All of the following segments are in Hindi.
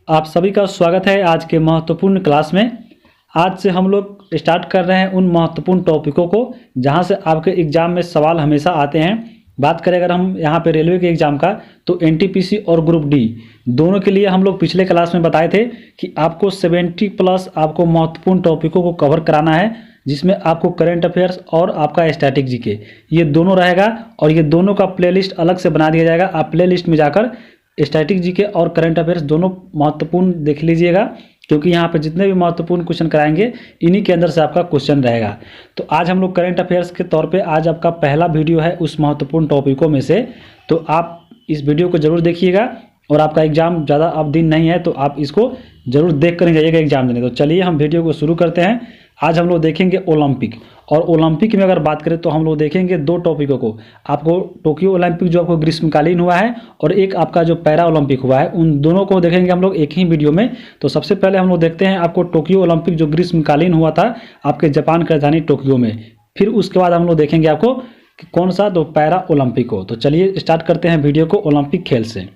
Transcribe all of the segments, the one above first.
आप सभी का स्वागत है आज के महत्वपूर्ण क्लास में। आज से हम लोग स्टार्ट कर रहे हैं उन महत्वपूर्ण टॉपिकों को जहां से आपके एग्जाम में सवाल हमेशा आते हैं। बात करें अगर हम यहां पे रेलवे के एग्ज़ाम का, तो एनटीपीसी और ग्रुप डी दोनों के लिए हम लोग पिछले क्लास में बताए थे कि आपको 70 प्लस आपको महत्वपूर्ण टॉपिकों को कवर कराना है, जिसमें आपको करंट अफेयर्स और आपका स्टैटिक जीके ये दोनों रहेगा। और ये दोनों का प्लेलिस्ट अलग से बना दिया जाएगा। आप प्लेलिस्ट में जाकर स्टैटिक जीके और करंट अफेयर्स दोनों महत्वपूर्ण देख लीजिएगा, क्योंकि यहाँ पे जितने भी महत्वपूर्ण क्वेश्चन कराएंगे इन्हीं के अंदर से आपका क्वेश्चन रहेगा। तो आज हम लोग करंट अफेयर्स के तौर पे आज आपका पहला वीडियो है उस महत्वपूर्ण टॉपिकों में से। तो आप इस वीडियो को जरूर देखिएगा, और आपका एग्जाम ज़्यादा अब दिन नहीं है तो आप इसको जरूर देख कर ही जाइएगा एग्जाम देने। तो चलिए हम वीडियो को शुरू करते हैं। आज हम लोग देखेंगे ओलंपिक, और ओलंपिक में अगर बात करें तो हम लोग देखेंगे दो टॉपिकों को। आपको टोक्यो ओलंपिक जो आपको ग्रीष्मकालीन हुआ है, और एक आपका जो पैरा ओलंपिक हुआ है, उन दोनों को देखेंगे हम लोग एक ही वीडियो में। तो सबसे पहले हम लोग देखते हैं आपको टोक्यो ओलंपिक जो ग्रीष्मकालीन हुआ था आपके जापान की राजधानी टोक्यो में। फिर उसके बाद हम लोग देखेंगे आपको कि कौन सा, तो पैरा ओलंपिक हो। तो चलिए स्टार्ट करते हैं वीडियो को ओलंपिक खेल से।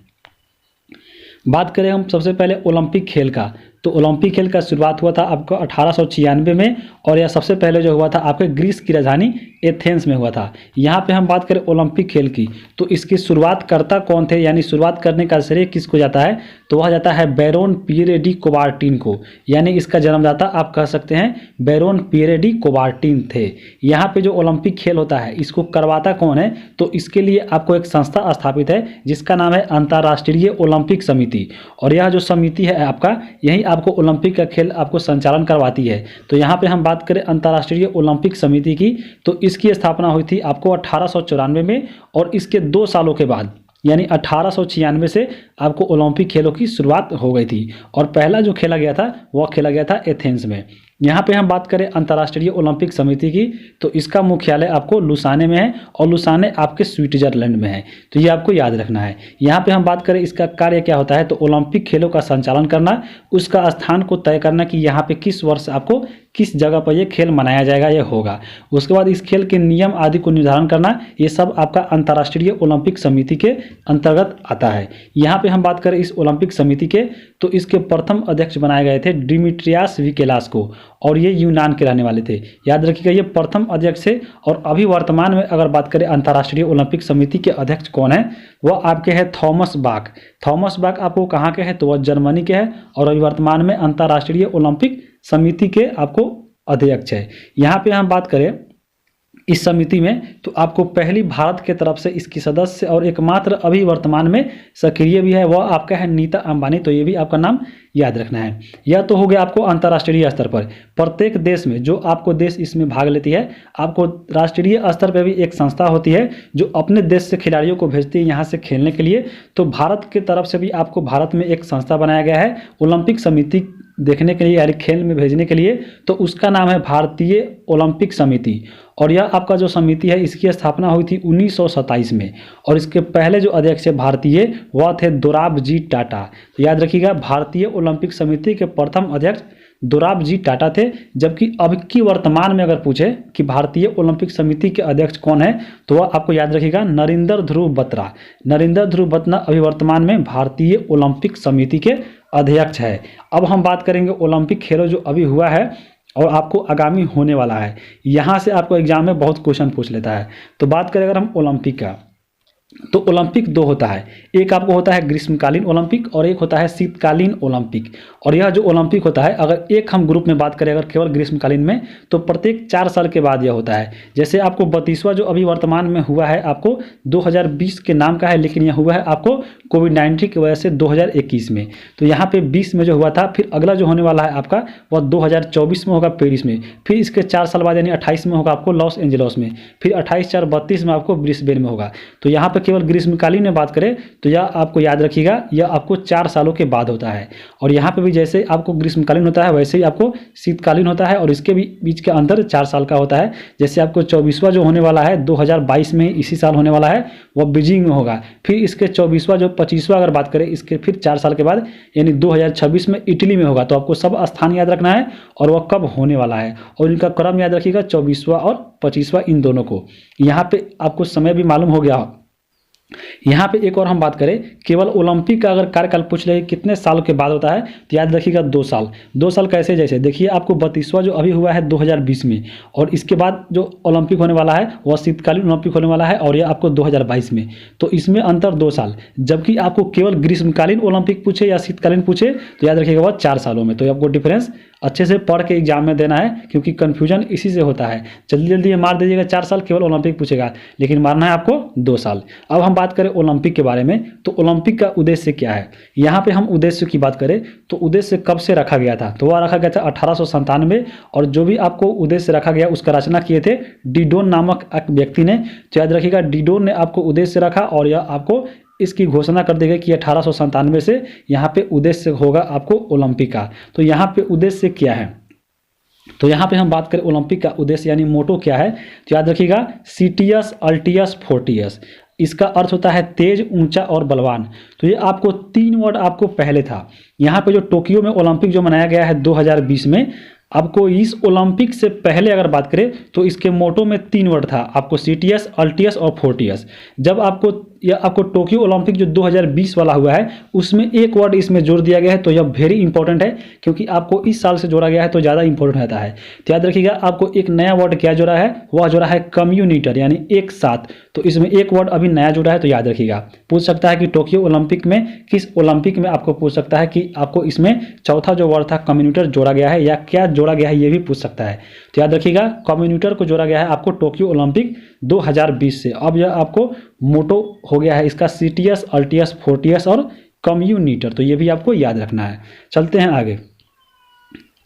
बात करें हम सबसे पहले ओलंपिक खेल का, तो ओलंपिक खेल का शुरुआत हुआ था आपको 1896 में, और यह सबसे पहले जो हुआ था आपके ग्रीस की राजधानी एथेंस में हुआ था। यहाँ पे हम बात करें ओलंपिक खेल की, तो इसकी शुरुआतकर्ता कौन थे, यानी शुरुआत करने का श्रेय किसको जाता है, तो वह जाता है बैरोन पियरे डी कोबार्टिन को। यानी इसका जन्मदाता आप कह सकते हैं बैरोन पियरे डी कोबार्टिन थे। यहाँ पे जो ओलंपिक खेल होता है इसको करवाता कौन है, तो इसके लिए आपको एक संस्था स्थापित है जिसका नाम है अंतर्राष्ट्रीय ओलंपिक समिति। और यह जो समिति है आपका, यही आपको ओलंपिक का खेल आपको संचालन करवाती है। तो यहाँ पे हम बात करें अंतर्राष्ट्रीय ओलंपिक समिति की, तो इसकी स्थापना हुई थी आपको 1894 में, और इसके 2 सालों के बाद यानी 1896 से आपको ओलंपिक खेलों की शुरुआत हो गई थी। और पहला जो खेला गया था वह खेला गया था एथेंस में। यहाँ पे हम बात करें अंतर्राष्ट्रीय ओलंपिक समिति की, तो इसका मुख्यालय आपको लुसाने में है, और लुसाने आपके स्विट्जरलैंड में है। तो ये आपको याद रखना है। यहाँ पे हम बात करें इसका कार्य क्या होता है, तो ओलंपिक खेलों का संचालन करना, उसका स्थान को तय करना कि यहाँ पे किस वर्ष आपको किस जगह पर ये खेल मनाया जाएगा, ये होगा। उसके बाद इस खेल के नियम आदि को निर्धारण करना, ये सब आपका अंतर्राष्ट्रीय ओलंपिक समिति के अंतर्गत आता है। यहाँ पे हम बात करें इस ओलंपिक समिति के, तो इसके प्रथम अध्यक्ष बनाए गए थे डिमिट्रियास विकेलास को, और ये यूनान के रहने वाले थे। याद रखिएगा ये प्रथम अध्यक्ष थे। और अभी वर्तमान में अगर बात करें अंतर्राष्ट्रीय ओलंपिक समिति के अध्यक्ष कौन है, वह आपके हैं थॉमस बाक। थॉमस बाक आपको कहाँ के हैं, तो वह जर्मनी के हैं, और अभी वर्तमान में अंतर्राष्ट्रीय ओलंपिक समिति के आपको अध्यक्ष है। यहाँ पे हम बात करें इस समिति में, तो आपको पहली भारत के तरफ से इसकी सदस्य और एकमात्र अभी वर्तमान में सक्रिय भी है, वह आपका है नीता अंबानी। तो ये भी आपका नाम याद रखना है। यह तो हो गया आपको अंतर्राष्ट्रीय स्तर पर। प्रत्येक देश में जो आपको देश इसमें भाग लेती है, आपको राष्ट्रीय स्तर पर भी एक संस्था होती है जो अपने देश से खिलाड़ियों को भेजती है यहाँ से खेलने के लिए। तो भारत की तरफ से भी आपको भारत में एक संस्था बनाया गया है ओलंपिक समिति देखने के लिए, यानी खेल में भेजने के लिए। तो उसका नाम है भारतीय ओलंपिक समिति। और यह आपका जो समिति है इसकी स्थापना हुई थी 1927 में, और इसके पहले जो अध्यक्ष है भारतीय वह थे दोराबजी टाटा। तो याद रखिएगा भारतीय ओलंपिक समिति के प्रथम अध्यक्ष दोराबजी टाटा थे। जबकि अब की वर्तमान में अगर पूछे कि भारतीय ओलंपिक समिति के अध्यक्ष कौन है, तो वह आपको याद रखिएगा नरेंद्र ध्रुव बत्रा। नरेंद्र ध्रुव बत्रा अभी वर्तमान में भारतीय ओलंपिक समिति के अध्यक्ष है। अब हम बात करेंगे ओलंपिक खेलों जो अभी हुआ है और आपको आगामी होने वाला है। यहाँ से आपको एग्जाम में बहुत क्वेश्चन पूछ लेता है। तो बात करें अगर हम ओलंपिक का, तो ओलंपिक 2 होता है। एक आपको होता है ग्रीष्मकालीन ओलंपिक, और एक होता है शीतकालीन ओलंपिक। और यह जो ओलंपिक होता है, अगर एक हम ग्रुप में बात करें अगर केवल ग्रीष्मकालीन में, तो प्रत्येक 4 साल के बाद यह होता है। जैसे आपको 32वां जो अभी वर्तमान में हुआ है आपको 2020 के नाम का है, लेकिन यह हुआ है आपको कोविड-19 की वजह से 2021 में। तो यहाँ पे 20 में जो हुआ था, फिर अगला जो होने वाला है आपका वह 2024 में होगा पेरिस में। फिर इसके 4 साल बाद यानी 28 में होगा आपको लॉस एंजल्स में। फिर 28/4/32 में आपको ब्रिस्बेन में होगा। तो यहाँ पर केवल ग्रीष्मकालीन में बात करें तो यह आपको याद रखिएगा, यह आपको 4 सालों के बाद होता है। और यहाँ पे भी जैसे आपको ग्रीष्मकालीन होता है वैसे ही आपको शीतकालीन होता है, और इसके भी बीच के अंतर 4 साल का होता है। जैसे आपको 24वां जो होने वाला है 2022 में इसी साल होने वाला है, वह बीजिंग में होगा। फिर इसके 24वां जो 25वां अगर बात करें इसके फिर 4 साल के बाद यानी 2026 में इटली में होगा। तो आपको सब स्थान याद रखना है और वह कब होने वाला है, और इनका क्रम याद रखिएगा 24वां और 25वां इन दोनों को। यहाँ पे आपको समय भी मालूम हो गया यहाँ पे एक और हम बात करें, केवल ओलंपिक का अगर कार्यकाल पूछ ले कितने साल के बाद होता है, तो याद रखिएगा 2 साल। 2 साल कैसे, जैसे देखिए आपको 32वां जो अभी हुआ है 2020 में, और इसके बाद जो ओलंपिक होने वाला है वह शीतकालीन ओलंपिक होने वाला है, और यह आपको 2022 में, तो इसमें अंतर 2 साल। जबकि आपको केवल ग्रीष्मकालीन ओलंपिक पूछे या शीतकालीन पूछे तो याद रखिएगा वह 4 सालों में। तो आपको डिफरेंस अच्छे से पढ़ के एग्जाम में देना है, क्योंकि कन्फ्यूजन इसी से होता है। जल्दी जल्दी ये मार दीजिएगा 4 साल, केवल ओलंपिक पूछेगा, लेकिन मारना है आपको 2 साल। अब हम बात करें ओलंपिक के बारे में, तो ओलंपिक का उद्देश्य क्या है। यहाँ पे हम उद्देश्य की बात करें तो उद्देश्य कब से रखा गया था, तो वह रखा गया था 1897, और जो भी आपको उद्देश्य रखा गया उसका रचना किए थे डिडोन नामक एक व्यक्ति ने। तो याद रखिएगा डिडोन ने आपको उद्देश्य रखा, और यह आपको इसकी घोषणा कर दी गई कि 1897 से यहाँ पे उद्देश्य होगा आपको ओलंपिक का। तो यहाँ पे उद्देश्य क्या है, तो यहाँ पे हम बात करें ओलंपिक का उद्देश्य यानी मोटो क्या है, तो याद रखिएगा सिटियस अल्टियस फोर्टियस। इसका अर्थ होता है तेज, ऊंचा और बलवान। तो ये आपको 3 वर्ड आपको पहले था। यहाँ पे जो टोक्यो में ओलंपिक जो मनाया गया है 2020 में, आपको इस ओलंपिक से पहले अगर बात करें तो इसके मोटो में 3 वर्ड था, आपको सिटियस, अल्टियस और फोर्टियस। जब आपको टोक्यो ओलंपिक जो 2020 वाला हुआ है उसमें 1 वर्ड इसमें जोड़ दिया गया है, तो यह वेरी इंपॉर्टेंट है, क्योंकि आपको इस साल से जोड़ा गया है तो ज़्यादा इंपॉर्टेंट रहता है। तो याद रखिएगा आपको एक नया वर्ड क्या जोड़ा है, वह जोड़ा है कम्युनिटर यानी एक साथ। तो इसमें 1 वर्ड अभी नया जोड़ा है, तो याद रखिएगा। पूछ सकता है कि टोक्यो ओलंपिक में किस ओलंपिक में, आपको पूछ सकता है कि आपको इसमें चौथा जो वर्ड था कम्युनिटर जोड़ा गया है या क्या जोड़ा गया है, ये भी पूछ सकता है। तो याद रखिएगा कम्युनिटर को जोड़ा गया है आपको टोक्यो ओलंपिक 2020 से। अब यह आपको मोटो हो गया है इसका सिटियस, अल्टियस, फोर्टियस और कम्युनिटर, तो ये भी आपको याद रखना है। चलते हैं आगे।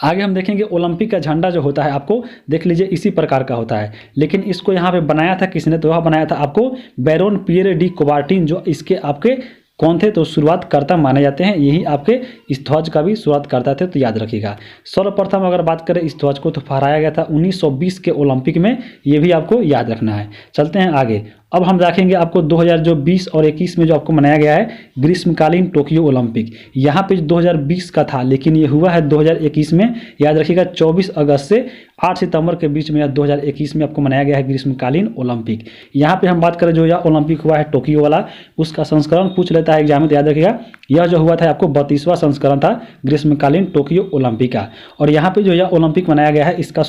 आगे हम देखेंगे ओलंपिक का झंडा जो होता है आपको देख लीजिए इसी प्रकार का होता है, लेकिन इसको यहाँ पे बनाया था किसने, तो वह बनाया था आपको बैरोन पियर डी कुबर्टिन, जो इसके आपके कौन थे, तो शुरुआत करता माने जाते हैं। यही आपके इस ध्वज का भी शुरुआत करता थे, तो याद रखिएगा। सर्वप्रथम अगर बात करें इस ध्वज को तो फहराया गया था 1920 के ओलंपिक में, ये भी आपको याद रखना है। चलते हैं आगे। अब हम देखेंगे आपको 2020 और 21 में जो आपको मनाया गया है ग्रीष्मकालीन टोक्यो ओलंपिक, यहाँ पे 2020 का था लेकिन ये हुआ है 2021 में। याद रखिएगा 24 अगस्त से 8 सितंबर के बीच में 2021 में आपको मनाया गया है ग्रीष्मकालीन ओलंपिक। यहाँ पे हम बात करें जो यह ओलंपिक हुआ है टोक्यो वाला, उसका संस्करण पूछ लेता है एग्जाम में, तो याद रखिएगा यह जो हुआ था आपको 32वां संस्करण था ग्रीष्मकालीन टोक्यो ओलंपिक का। और यहाँ पे जो यह ओलंपिक मनाया गया है इसका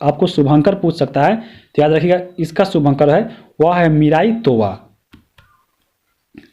आपको शुभंकर पूछ सकता है, तो याद रखिएगा इसका शुभंकर है वह है मिराई तोवा।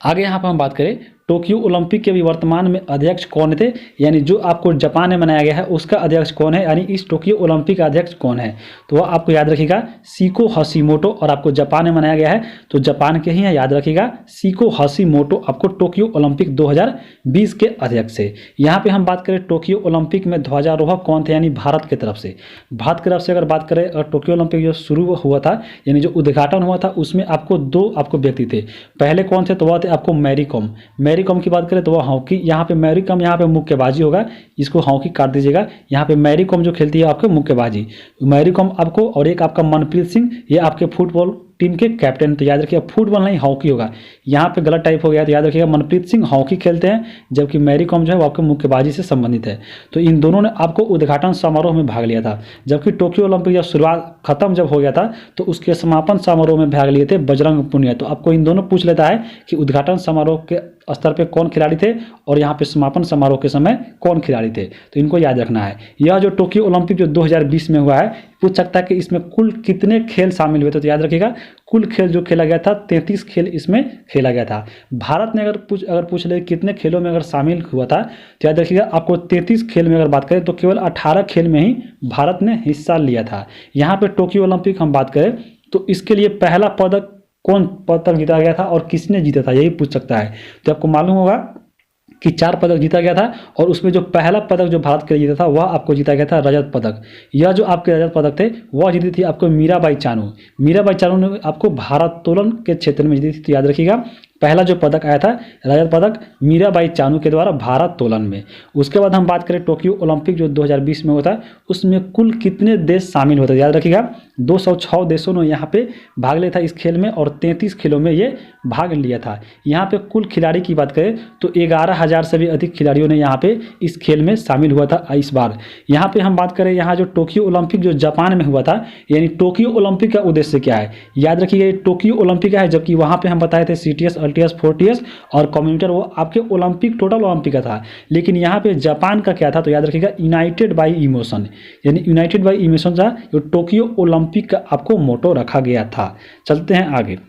आगे यहाँ पर हम बात करें टोक्यो ओलंपिक के भी वर्तमान में अध्यक्ष कौन थे, यानी जो आपको जापान में मनाया गया है उसका अध्यक्ष कौन है, यानी इस टोक्यो ओलंपिक का अध्यक्ष कौन है, तो वह आपको याद रखिएगा शिको हशिमोटो। और आपको जापान में मनाया गया है तो जापान के ही है, याद रखिएगा शिको हशिमोटो आपको टोक्यो ओलंपिक 2020 के अध्यक्ष है। यहाँ पे हम बात करें टोक्यो ओलंपिक में ध्वजारोहक कौन थे, यानी भारत की तरफ से। भारत की तरफ से अगर बात करें टोक्यो ओलंपिक जो शुरू हुआ था यानी जो उद्घाटन हुआ था उसमें आपको 2 आपको व्यक्ति थे। पहले कौन थे, तो वह थे आपको मैरी कॉम। मैरी कॉम की बात करें तो वह हॉकी, यहाँ पे मैरी कॉम यहाँ पे मुक्केबाजी होगा, इसको हॉकी काट दीजिएगा। यहाँ पे मैरी कॉम जो खेलती है आपके मुक्केबाजी, मैरी कॉम आपको, और एक आपका मनप्रीत सिंह, ये आपके फुटबॉल टीम के कैप्टन। तो याद रखिएगा फुटबॉल नहीं हॉकी होगा, यहाँ पे गलत टाइप हो गया, तो याद रखिएगा मनप्रीत सिंह हॉकी खेलते हैं जबकि मैरी कॉम जो है वो आपके मुक्केबाजी से संबंधित है। तो इन दोनों ने आपको उद्घाटन समारोह में भाग लिया था, जबकि टोक्यो ओलंपिक जब शुरुआत खत्म जब हो गया था तो उसके समापन समारोह में भाग लिए थे बजरंग पुनिया। तो आपको इन दोनों पूछ लेता है कि उद्घाटन समारोह के स्तर पे कौन खिलाड़ी थे और यहाँ पे समापन समारोह के समय कौन खिलाड़ी थे, तो इनको याद रखना है। यह जो टोक्यो ओलंपिक जो 2020 में हुआ है पूछ सकता है कि इसमें कुल कितने खेल शामिल हुए थे, तो याद रखिएगा कुल खेल जो खेला गया था 33 खेल इसमें खेला गया था। भारत ने अगर पूछ ले कितने खेलों में अगर शामिल हुआ था, तो याद रखिएगा आपको 33 खेल में अगर बात करें तो केवल 18 खेल में ही भारत ने हिस्सा लिया था। यहाँ पे टोक्यो ओलंपिक हम बात करें तो इसके लिए पहला पदक कौन पदक जीता गया था और किसने जीता था, यही पूछ सकता है। तो आपको मालूम होगा कि 4 पदक जीता गया था और उसमें जो पहला पदक जो भारत के लिए जीता था वह आपको जीता गया था रजत पदक। यह जो आपके रजत पदक थे वह जीती थी आपको मीराबाई चानू। मीराबाई चानू ने आपको भारोत्तोलन के क्षेत्र में जीती थी। तो याद रखिएगा पहला जो पदक आया था रजत पदक मीराबाई चानू के द्वारा भारोत्तोलन में। उसके बाद हम बात करें टोक्यो ओलंपिक जो 2020 में हुआ था, उसमें कुल कितने देश शामिल होते हैं, याद रखिएगा 206 देशों ने यहाँ पे भाग लिया था इस खेल में और 33 खेलों में ये भाग लिया था। यहाँ पे कुल खिलाड़ी की बात करें तो 11,000 से भी अधिक खिलाड़ियों ने यहाँ पे इस खेल में शामिल हुआ था इस बार। यहाँ पे हम बात करें यहाँ जो टोक्यो ओलंपिक जो जापान में हुआ था, यानी टोक्यो ओलंपिक का उद्देश्य क्या है, याद रखिएगा ये टोक्यो ओलंपिक का है, जबकि वहाँ पे हम बताए थे CTS, LTS, 4TS और कम्यूटर वो आपके ओलंपिक टोटल ओलंपिक का था। लेकिन यहाँ पे जापान का क्या था, तो याद रखिएगा यूनाइटेड बाई इमोशन, यानी यूनाइटेड बाई इमोशन था जो टोक्यो ओलंपिक का आपको मोटो रखा गया था। चलते हैं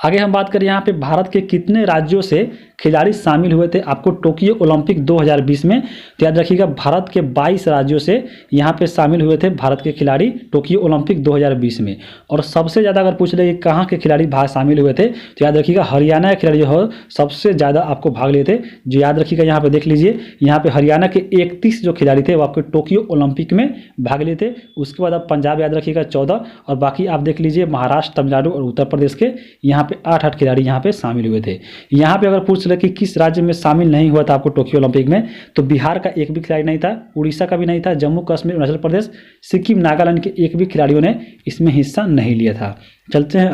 आगे हम बात करें यहाँ पे भारत के कितने राज्यों से खिलाड़ी शामिल हुए थे आपको टोक्यो ओलंपिक 2020 में, तो याद रखिएगा भारत के 22 राज्यों से यहाँ पे शामिल हुए थे भारत के खिलाड़ी टोक्यो ओलंपिक 2020 में। और सबसे ज़्यादा अगर पूछ ले कि कहाँ के खिलाड़ी भाग शामिल हुए थे, तो याद रखिएगा हरियाणा के खिलाड़ी जो है सबसे ज़्यादा आपको भाग लिए थे। जो याद रखिएगा यहाँ पे देख लीजिए, यहाँ पे हरियाणा के 31 जो खिलाड़ी थे वो आपके टोक्यो ओलंपिक में भाग लिए थे। उसके बाद आप पंजाब याद रखिएगा 14 और बाकी आप देख लीजिए महाराष्ट्र, तमिलनाडु और उत्तर प्रदेश के यहाँ पे 8 खिलाड़ी यहाँ पे शामिल हुए थे। यहाँ पे अगर पूछ ले कि किस राज्य में शामिल नहीं हुआ था आपको टोक्यो ओलंपिक में, तो बिहार का एक भी खिलाड़ी नहीं था, उड़ीसा का भी नहीं था, जम्मू कश्मीर, अरुणाचल प्रदेश, सिक्किम, नागालैंड के एक भी खिलाड़ियों ने इसमें हिस्सा नहीं लिया था। चलते हैं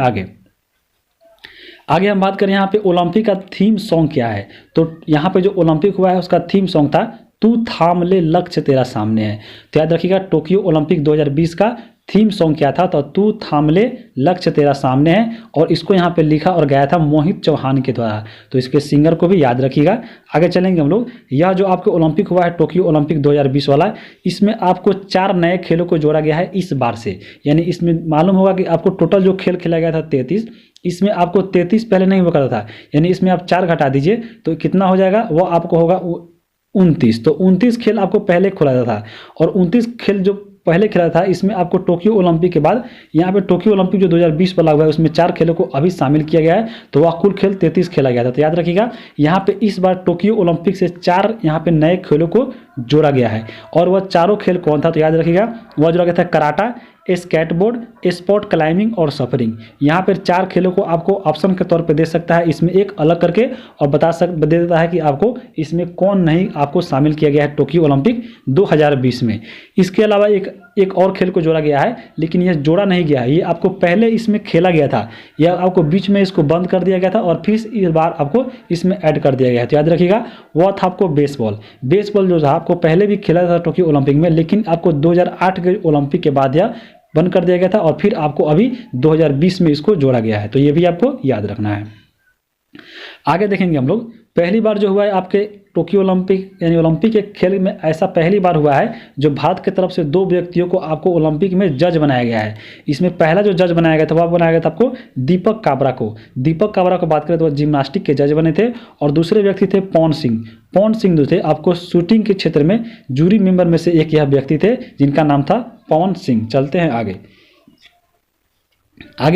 आगे हम बात करें यहाँ पे ओलंपिक का थीम सॉन्ग क्या है। तो यहाँ पे जो ओलंपिक हुआ है उसका थीम सॉन्ग था तू थाम ले लक्ष्य तेरा सामने है। तो याद रखिएगा टोक्यो ओलंपिक 2020 का थीम सॉन्ग क्या था, तो तू थाम ले लक्ष्य तेरा सामने है। और इसको यहाँ पे लिखा और गाया था मोहित चौहान के द्वारा, तो इसके सिंगर को भी याद रखिएगा। आगे चलेंगे हम लोग। यह जो आपको ओलंपिक हुआ है टोक्यो ओलंपिक 2020 वाला, इसमें आपको 4 नए खेलों को जोड़ा गया है इस बार से। यानी इसमें मालूम होगा कि आपको टोटल जो खेल खेला गया था 33, इसमें आपको 33 पहले नहीं हुआ करता था, यानी इसमें आप 4 घटा दीजिए तो कितना हो जाएगा, वो आपको होगा 29। तो 29 खेल आपको पहले खोला जाता था और 29 खेल जो पहले खेला था इसमें आपको टोक्यो ओलंपिक के बाद यहाँ पे टोक्यो ओलंपिक जो 2020 वाला हुआ है उसमें 4 खेलों को अभी शामिल किया गया है, तो वह कुल खेल 33 खेला गया था। तो याद रखिएगा यहाँ पे इस बार टोक्यो ओलंपिक से 4 यहाँ पे नए खेलों को जोड़ा गया है। और वह चारों खेल कौन था, तो याद रखिएगा वह जोड़ा गया था कराटा, स्केटबोर्ड, स्पोर्ट क्लाइंबिंग और सफरिंग। यहाँ पर 4 खेलों को आपको ऑप्शन के तौर पे दे सकता है इसमें एक अलग करके, और दे देता है कि आपको इसमें कौन नहीं आपको शामिल किया गया है टोक्यो ओलंपिक 2020 में। इसके अलावा एक और खेल को जोड़ा गया है, लेकिन यह जोड़ा नहीं गया है, ये आपको पहले इसमें खेला गया था, यह आपको बीच में इसको बंद कर दिया गया था और फिर इस बार आपको इसमें ऐड कर दिया गया है। तो याद रखिएगा वह था आपको बेसबॉल जो था आपको पहले भी खेला था टोक्यो ओलंपिक में, लेकिन आपको 2008 के ओलंपिक के बाद यह बंद कर दिया गया था और फिर आपको अभी 2020 में इसको जोड़ा गया है। तो ये भी आपको याद रखना है। आगे देखेंगे हम लोग। पहली बार जो हुआ है आपके टोक्यो ओलंपिक यानी ओलंपिक के खेल में ऐसा पहली बार हुआ है जो भारत की तरफ से 2 व्यक्तियों को आपको ओलंपिक में जज बनाया गया है। इसमें पहला जो जज बनाया गया था वह बनाया गया था आपको दीपक काबरा को बात करें तो जिम्नास्टिक के जज बने थे। और दूसरे व्यक्ति थे पवन सिंह जो थे आपको शूटिंग के क्षेत्र में जूरी मेंबर में से एक यह व्यक्ति थे जिनका नाम था पवन सिंह। चलते हैं आगे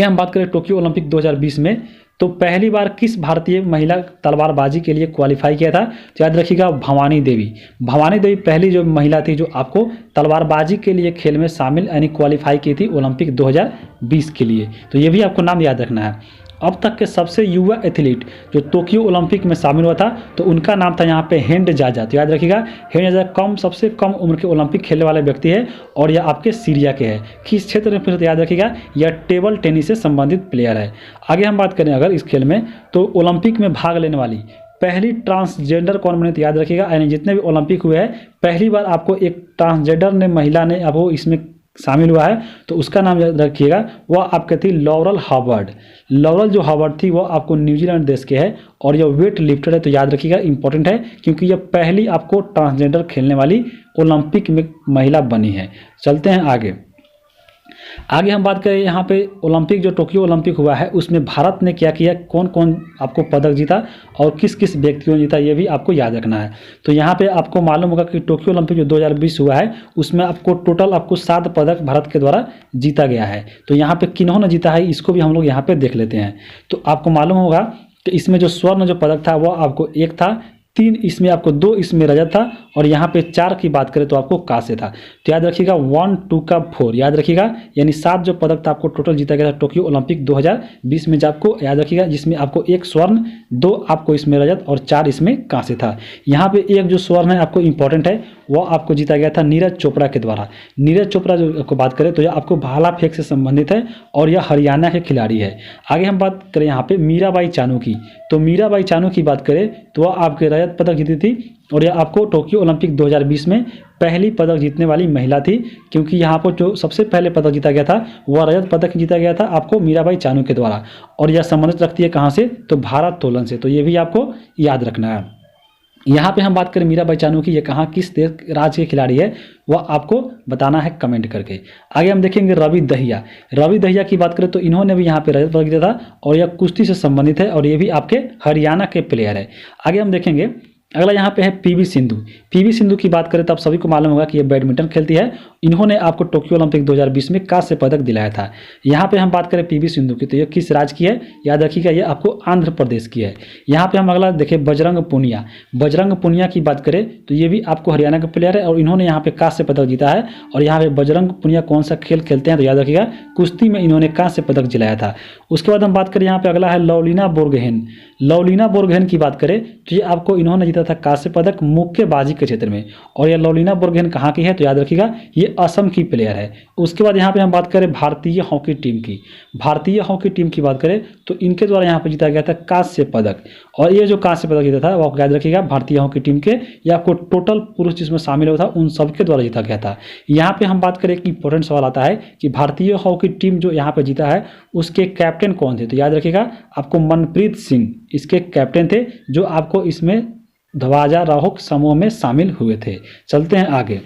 हम बात करें टोक्यो ओलंपिक 2020 में, तो पहली बार किस भारतीय महिला तलवारबाजी के लिए क्वालिफाई किया था, तो याद रखिएगा भवानी देवी पहली जो महिला थी जो आपको तलवारबाजी के लिए खेल में शामिल यानी क्वालिफाई की थी ओलंपिक 2020 के लिए। तो ये भी आपको नाम याद रखना है। अब तक के सबसे युवा एथलीट जो टोक्यो ओलंपिक में शामिल हुआ था तो उनका नाम था यहाँ पे हेंड जाजा। तो याद रखिएगा हेंड जाजा सबसे कम उम्र के ओलंपिक खेलने वाले व्यक्ति है और यह आपके सीरिया के हैं। किस क्षेत्र में, तो याद रखिएगा यह टेबल टेनिस से संबंधित प्लेयर है। आगे हम बात करें अगर इस खेल में, तो ओलंपिक में भाग लेने वाली पहली ट्रांसजेंडर कौन बने, तो याद रखिएगा यानी जितने भी ओलंपिक हुए हैं पहली बार आपको एक ट्रांसजेंडर ने महिला ने आपको इसमें शामिल हुआ है, तो उसका नाम याद रखिएगा वह आपके थी लॉरल जो हार्वर्ड थी वह आपको न्यूजीलैंड देश के है और यह वेट लिफ्टर है। तो याद रखिएगा इंपॉर्टेंट है क्योंकि यह पहली आपको ट्रांसजेंडर खेलने वाली ओलंपिक में महिला बनी है। चलते हैं आगे हम बात करें यहाँ पे ओलंपिक जो टोक्यो ओलंपिक हुआ है उसमें भारत ने क्या किया, कौन कौन आपको पदक जीता और किस किस व्यक्तियों ने जीता, ये भी आपको याद रखना है। तो यहाँ पे आपको मालूम होगा कि टोक्यो ओलंपिक जो 2020 हुआ है उसमें आपको टोटल 7 पदक भारत के द्वारा जीता गया है। तो यहाँ पे किन्होंने जीता है इसको भी हम लोग यहाँ पे देख लेते हैं। तो आपको मालूम होगा कि इसमें जो स्वर्ण जो पदक था वह आपको एक था 3 इसमें आपको 2 इसमें रजत था और यहाँ पे 4 की बात करें तो आपको कांस्य था। तो याद रखिएगा 1 2 का 4 याद रखिएगा, यानी 7 जो पदक था आपको टोटल जीता गया था टोक्यो ओलंपिक 2020 में। आपको याद रखिएगा जिसमें आपको 1 स्वर्ण, 2 आपको इसमें रजत और 4 इसमें कांस्य था। यहाँ पे एक जो स्वर्ण है आपको इंपॉर्टेंट है, वो आपको जीता गया था नीरज चोपड़ा के द्वारा। नीरज चोपड़ा जो आपको बात करें तो यह आपको भाला फेंक से संबंधित है और यह हरियाणा के खिलाड़ी है। आगे हम बात करें यहाँ पे मीराबाई चानू की, तो मीराबाई चानू की बात करें तो वह आपके रजत पदक जीती थी और यह आपको टोक्यो ओलंपिक 2020 में पहली पदक जीतने वाली महिला थी, क्योंकि यहाँ पर जो सबसे पहले पदक जीता गया था वह रजत पदक जीता गया था आपको मीराबाई चानू के द्वारा। और यह संबंधित रखती है कहाँ से, तो भारोत्तोलन से। तो ये भी आपको याद रखना है। यहाँ पे हम बात करें मीराबाई चानू की, ये कहाँ किस देश राज्य के खिलाड़ी है वह आपको बताना है कमेंट करके। आगे हम देखेंगे रवि दहिया। रवि दहिया की बात करें तो इन्होंने भी यहाँ पे रजत पदक जीता था और यह कुश्ती से संबंधित है और ये भी आपके हरियाणा के प्लेयर है। आगे हम देखेंगे अगला यहाँ पे है पीवी सिंधु। पीवी सिंधु की बात करें तो आप सभी को मालूम होगा कि ये बैडमिंटन खेलती है। इन्होंने आपको टोक्यो ओलंपिक 2020 में कांस्य पदक दिलाया था। यहाँ पे हम बात करें पीवी सिंधु की, तो ये किस राज्य की है, याद रखिएगा ये आपको आंध्र प्रदेश की है। यहाँ पे हम अगला देखें बजरंग पुनिया। बजरंग पुनिया की बात करें तो ये भी आपको हरियाणा का प्लेयर है और इन्होंने यहाँ पे कांस्य पदक जीता है। और यहाँ पे बजरंग पुनिया कौन सा खेल खेलते हैं, तो याद रखिएगा कुश्ती में इन्होंने कांस्य पदक दिलाया था। उसके बाद हम बात करें यहाँ पे अगला है लवलीना बोरगोहेन। लवलीना बोरगोहेन की बात करें तो ये आपको इन्होंने जीता था कांस्य पदक मुक्केबाजी के क्षेत्र में। और यह लवलीना बोरगोहेन कहाँ की है, तो याद रखिएगा ये असम की प्लेयर है। उसके बाद यहाँ पे हम बात करें भारतीय हॉकी टीम की। भारतीय हॉकी टीम की बात करें तो इनके द्वारा यहाँ पे जीता गया था कांस्य पदक। और ये जो कांस्य पदक जीता था वो आपको याद रखिएगा भारतीय हॉकी टीम के, या आपको टोटल पुरुष जिसमें शामिल हुआ था उन सबके द्वारा जीता गया था। यहाँ पे हम बात करें एक इंपॉर्टेंट सवाल आता है कि भारतीय हॉकी टीम जो यहाँ पे जीता है उसके कैप्टन कौन थे, तो याद रखिएगा आपको मनप्रीत सिंह इसके कैप्टन थे, जो आपको इसमें ध्वजारोहक समूह में शामिल हुए थे। चलते हैं आगे।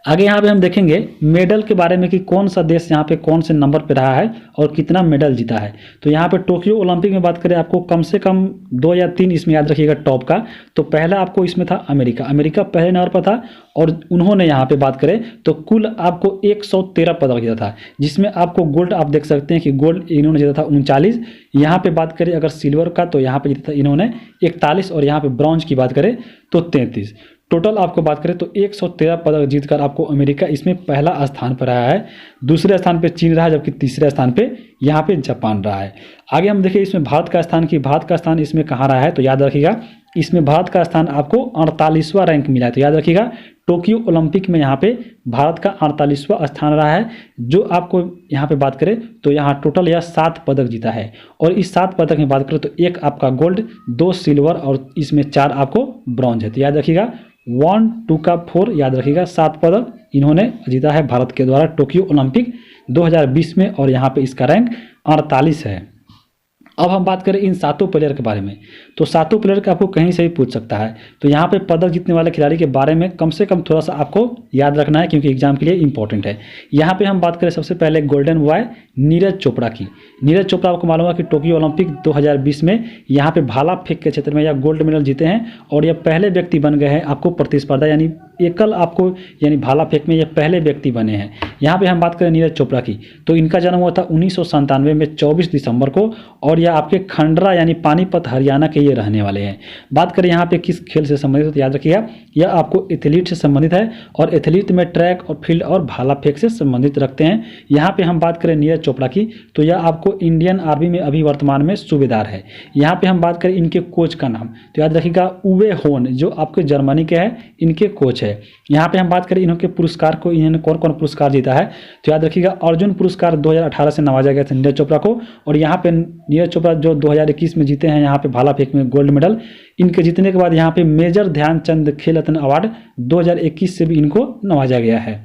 आगे यहाँ पे हम देखेंगे मेडल के बारे में कि कौन सा देश यहाँ पे कौन से नंबर पे रहा है और कितना मेडल जीता है। तो यहाँ पे टोक्यो ओलंपिक में बात करें आपको कम से कम 2 या 3 इसमें याद रखिएगा टॉप का। तो पहला आपको इसमें था अमेरिका, अमेरिका पहले नंबर पर था और उन्होंने यहाँ पे बात करें तो कुल आपको 113 पदक जीता था, जिसमें आपको गोल्ड आप देख सकते हैं कि गोल्ड इन्होंने जीता था 39। यहाँ पे बात करें अगर सिल्वर का तो यहाँ पे जीता था इन्होंने 41 और यहाँ पे ब्रॉन्ज की बात करें तो 33। टोटल आपको बात करें तो 113 पदक जीतकर आपको अमेरिका इसमें पहला स्थान पर आया है। दूसरे स्थान पे चीन रहा है, जबकि तीसरे स्थान पे यहाँ पे जापान रहा है। आगे हम देखिए इसमें भारत का स्थान की, भारत का स्थान इसमें कहाँ रहा है, तो याद रखिएगा इसमें भारत का स्थान आपको 48वां रैंक मिला है। तो याद रखिएगा टोक्यो ओलंपिक में यहाँ पे भारत का 48वां स्थान रहा है। जो आपको यहाँ पे बात करें तो यहाँ टोटल यह 7 पदक जीता है और इस 7 पदक में बात करें तो 1 आपका गोल्ड, 2 सिल्वर और इसमें 4 आपको ब्रॉन्ज है। तो याद रखिएगा 1 2 का 4 याद रखिएगा 7 पदक इन्होंने जीता है भारत के द्वारा टोक्यो ओलंपिक 2020 में और यहाँ पे इसका रैंक 48 है। अब हम बात करें इन 7 प्लेयर के बारे में, तो 7 प्लेयर का आपको कहीं से भी पूछ सकता है। तो यहाँ पे पदक जीतने वाले खिलाड़ी के बारे में कम से कम थोड़ा सा आपको याद रखना है, क्योंकि एग्जाम के लिए इंपॉर्टेंट है। यहाँ पे हम बात करें सबसे पहले गोल्डन बॉय नीरज चोपड़ा की। नीरज चोपड़ा आपको मालूम है कि टोक्यो ओलंपिक 2020 में यहाँ पे भाला फेंक के क्षेत्र में यह गोल्ड मेडल जीते हैं और यह पहले व्यक्ति बन गए हैं आपको प्रतिस्पर्धा यानी एकल आपको यानी भाला फेंक में ये पहले व्यक्ति बने हैं। यहाँ पे हम बात करें नीरज चोपड़ा की, तो इनका जन्म हुआ था 1997 में 24 दिसंबर को और यह आपके खंडरा यानी पानीपत हरियाणा के ये रहने वाले हैं। बात करें यहाँ पे किस खेल से संबंधित, तो याद रखिएगा यह आपको एथलीट से संबंधित है और एथलीट में ट्रैक और फील्ड और भाला फेंक से संबंधित रखते हैं। यहाँ पे हम बात करें नीरज चोपड़ा की, तो यह आपको इंडियन आर्मी में अभी वर्तमान में सूबेदार है। यहाँ पे हम बात करें इनके कोच का नाम, तो याद रखिएगा उवे होन, जो आपके जर्मनी के हैं, इनके कोच है। यहाँ पे हम बात करें इन्होंने पुरस्कार को, इन्होंने कौन कौन पुरस्कार जीता है, तो याद रखिएगा अर्जुन पुरस्कार 2018 से नवाजा गया था नीरज चोपड़ा को। और यहाँ पे नीरज चोपड़ा जो 2021 में जीते हैं यहाँ पे भाला फेंक में गोल्ड मेडल, इनके जीतने के बाद यहाँ पे मेजर ध्यानचंद खेल रत्न अवार्ड 2021 से भी इनको नवाजा गया है।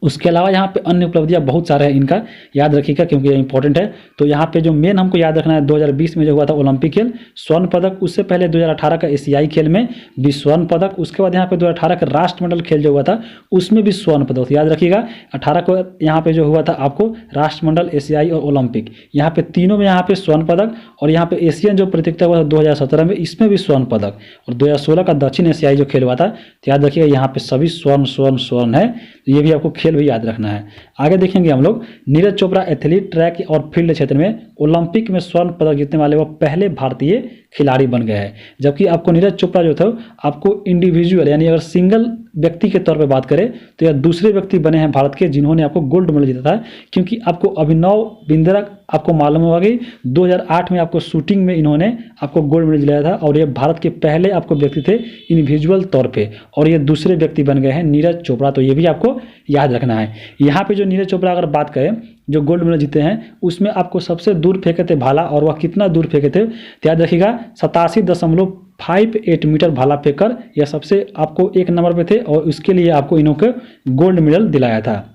उसके अलावा यहाँ पे अन्य उपलब्धियाँ बहुत सारे हैं इनका, याद रखिएगा क्योंकि ये इंपॉर्टेंट है। तो यहाँ पे जो मेन हमको याद रखना है 2020 में जो हुआ था ओलंपिक खेल स्वर्ण पदक, उससे पहले 2018 का एशियाई खेल में भी स्वर्ण पदक, उसके बाद यहाँ पे 2018 का राष्ट्रमंडल खेल जो हुआ था उसमें भी स्वर्ण पदक। याद रखिएगा 18 को यहाँ पे जो हुआ था आपको राष्ट्रमंडल, एशियाई और ओलंपिक, यहाँ पे तीनों में यहाँ पे स्वर्ण पदक। और यहाँ पे एशियन जो प्रतियोगिता हुआ था 2017 में, इसमें भी स्वर्ण पदक। और 2016 का दक्षिण एशियाई जो खेल हुआ था, तो याद रखिएगा यहाँ पे सभी स्वर्ण स्वर्ण स्वर्ण है। ये भी आपको खेल भी याद रखना है। आगे देखेंगे हम लोग, नीरज चोपड़ा एथलीट, ट्रैक और फील्ड क्षेत्र में ओलंपिक में स्वर्ण पदक जीतने वाले वह पहले भारतीय खिलाड़ी बन गए हैं। जबकि आपको नीरज चोपड़ा जो था आपको इंडिविजुअल यानी अगर सिंगल व्यक्ति के तौर पे बात करें तो यह दूसरे व्यक्ति बने हैं भारत के जिन्होंने आपको गोल्ड मेडल जीता था। क्योंकि आपको अभिनव बिंद्रा आपको मालूम होगा कि 2008 में आपको शूटिंग में इन्होंने आपको गोल्ड मेडल दिलाया था और ये भारत के पहले आपको व्यक्ति थे इंडिविजुअल तौर पे, और ये दूसरे व्यक्ति बन गए हैं नीरज चोपड़ा। तो ये भी आपको याद रखना है। यहाँ पे जो नीरज चोपड़ा अगर बात करें जो गोल्ड मेडल जीते हैं उसमें आपको सबसे दूर फेंके थे भाला, और वह कितना दूर फेंके थे तो याद रखिएगा 87.58 मीटर भाला फेंककर यह सबसे आपको 1 नंबर पे थे, और उसके लिए आपको इन्हों को गोल्ड मेडल दिलाया था।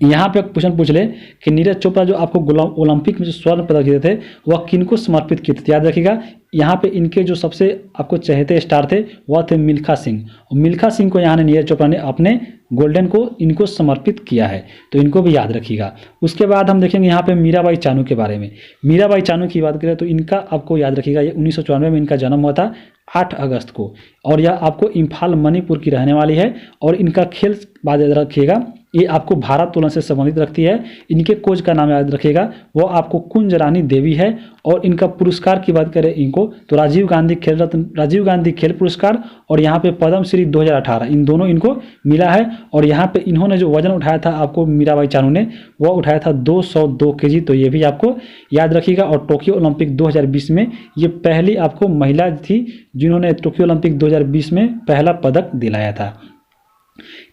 यहाँ पे क्वेश्चन पूछ ले कि नीरज चोपड़ा जो आपको ओलंपिक में जो स्वर्ण पदक जीते थे वह किनको समर्पित किए थे। तो याद रखिएगा यहाँ पे इनके जो सबसे आपको चहेते स्टार थे वह थे मिल्खा सिंह, और मिल्खा सिंह को यहाँ नीरज चोपड़ा ने अपने गोल्डन को इनको समर्पित किया है, तो इनको भी याद रखिएगा। उसके बाद हम देखेंगे यहाँ पे मीराबाई चानू के बारे में। मीराबाई चानू की बात करें तो इनका आपको याद रखिएगा ये 1994 में इनका जन्म हुआ था 8 अगस्त को, और यह आपको इम्फाल मणिपुर की रहने वाली है। और इनका खेल बात याद रखिएगा ये आपको भारोत्तोलन से संबंधित रखती है। इनके कोच का नाम याद रखिएगा वो आपको कुंज रानी देवी है। और इनका पुरस्कार की बात करें इनको तो राजीव गांधी खेल रत्न, राजीव गांधी खेल पुरस्कार और यहाँ पे पद्मश्री 2018 इन दोनों इनको मिला है। और यहाँ पे इन्होंने जो वजन उठाया था आपको मीराबाई चानू ने वह उठाया था 202 kg, तो ये भी आपको याद रखिएगा। और टोक्यो ओलंपिक 2020 में ये पहली आपको महिला थी जिन्होंने टोक्यो ओलंपिक 2020 में पहला पदक दिलाया था।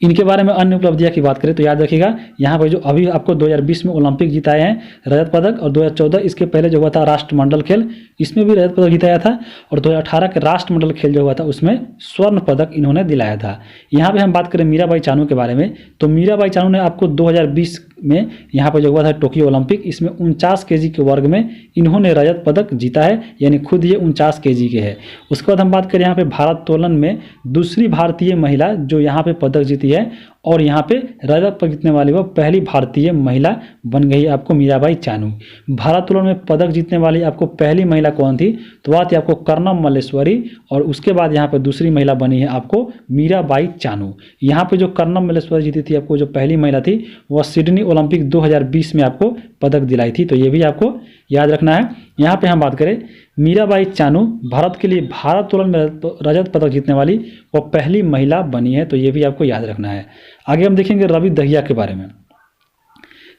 इनके बारे में अन्य उपलब्धियां की बात करें तो याद रखिएगा यहाँ पर जो अभी आपको 2020 में ओलंपिक जिताए हैं रजत पदक, और 2014 इसके पहले जो हुआ था राष्ट्रमंडल खेल इसमें भी रजत पदक जिताया था, और 2018 के राष्ट्रमंडल खेल जो हुआ था उसमें स्वर्ण पदक इन्होंने दिलाया था। यहाँ पे हम बात करें मीराबाई चानू के बारे में तो मीराबाई चानू ने आपको 2020 में यहाँ पर जो हुआ था टोक्यो ओलंपिक इसमें 49 kg के वर्ग में इन्होंने रजत पदक जीता है, यानी खुद ये 49 kg के है। उसके बाद हम बात करें यहाँ पे भारोत्तोलन में दूसरी भारतीय महिला जो यहाँ पे पदक जीती है और यहाँ पे रजत पदक जीतने वाली वो पहली भारतीय महिला बन गई आपको मीराबाई चानू। भारोत्तोलन में पदक जीतने वाली आपको पहली महिला कौन थी तो वह थी आपको कर्णम मल्लेश्वरी, और उसके बाद यहाँ पे दूसरी महिला बनी है आपको मीराबाई चानू। यहाँ पे जो कर्णम मल्लेश्वरी जीती थी आपको जो पहली महिला थी वह सिडनी ओलंपिक 2020 में आपको पदक दिलाई थी, तो ये भी आपको याद रखना है। यहाँ पे हम बात करें मीराबाई चानू भारत के लिए भारोत्तोलन में रजत पदक जीतने वाली वो पहली महिला बनी है, तो ये भी आपको याद रखना है। आगे हम देखेंगे रवि दहिया के बारे में।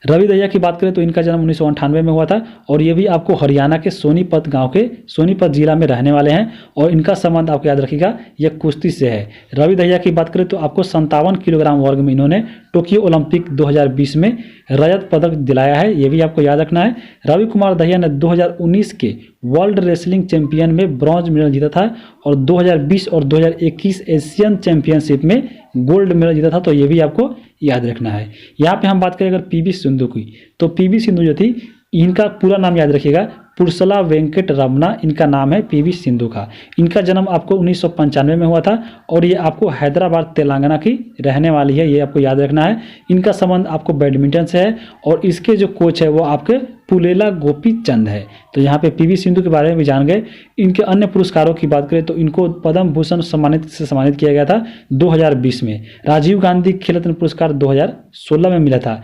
रवि दहिया की बात करें तो इनका जन्म 1998 में हुआ था, और ये भी आपको हरियाणा के सोनीपत गांव के सोनीपत जिला में रहने वाले हैं, और इनका संबंध आपको याद रखिएगा यह कुश्ती से है। रवि दहिया की बात करें तो आपको 57 किलोग्राम वर्ग में इन्होंने टोक्यो ओलंपिक 2020 में रजत पदक दिलाया है, ये भी आपको याद रखना है। रवि कुमार दहिया ने 2019 के वर्ल्ड रेसलिंग चैंपियन में ब्रॉन्ज मेडल जीता था, और 2020 और 2021 एशियन चैंपियनशिप में गोल्ड मेडल जीता था, तो ये भी आपको याद रखना है। यहाँ पे हम बात करें अगर पीवी सिंधु की तो पीवी सिंधु जो थी इनका पूरा नाम याद रखिएगा पुरसला वेंकट रमना इनका नाम है पीवी सिंधु का। इनका जन्म आपको 1995 में हुआ था, और ये आपको हैदराबाद तेलंगाना की रहने वाली है, ये आपको याद रखना है। इनका संबंध आपको बैडमिंटन से है, और इसके जो कोच है वो आपके पुलेला गोपी चंद है। तो यहाँ पे पीवी सिंधु के बारे में भी जान गए। इनके अन्य पुरस्कारों की बात करें तो इनको पद्म भूषण सम्मानित किया गया था 2020 में। राजीव गांधी खेल रत्न पुरस्कार 2016 में मिला था।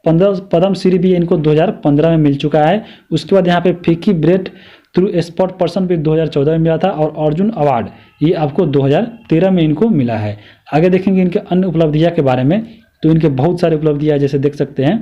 पद्मश्री भी इनको 2015 में मिल चुका है। उसके बाद यहाँ पे फिकी ब्रेट थ्रू स्पोर्ट पर्सन भी 2014 में मिला था, और अर्जुन अवार्ड ये आपको 2013 में इनको मिला है। आगे देखेंगे इनके अन्य उपलब्धियां के बारे में तो इनके बहुत सारे उपलब्धियां जैसे देख सकते हैं।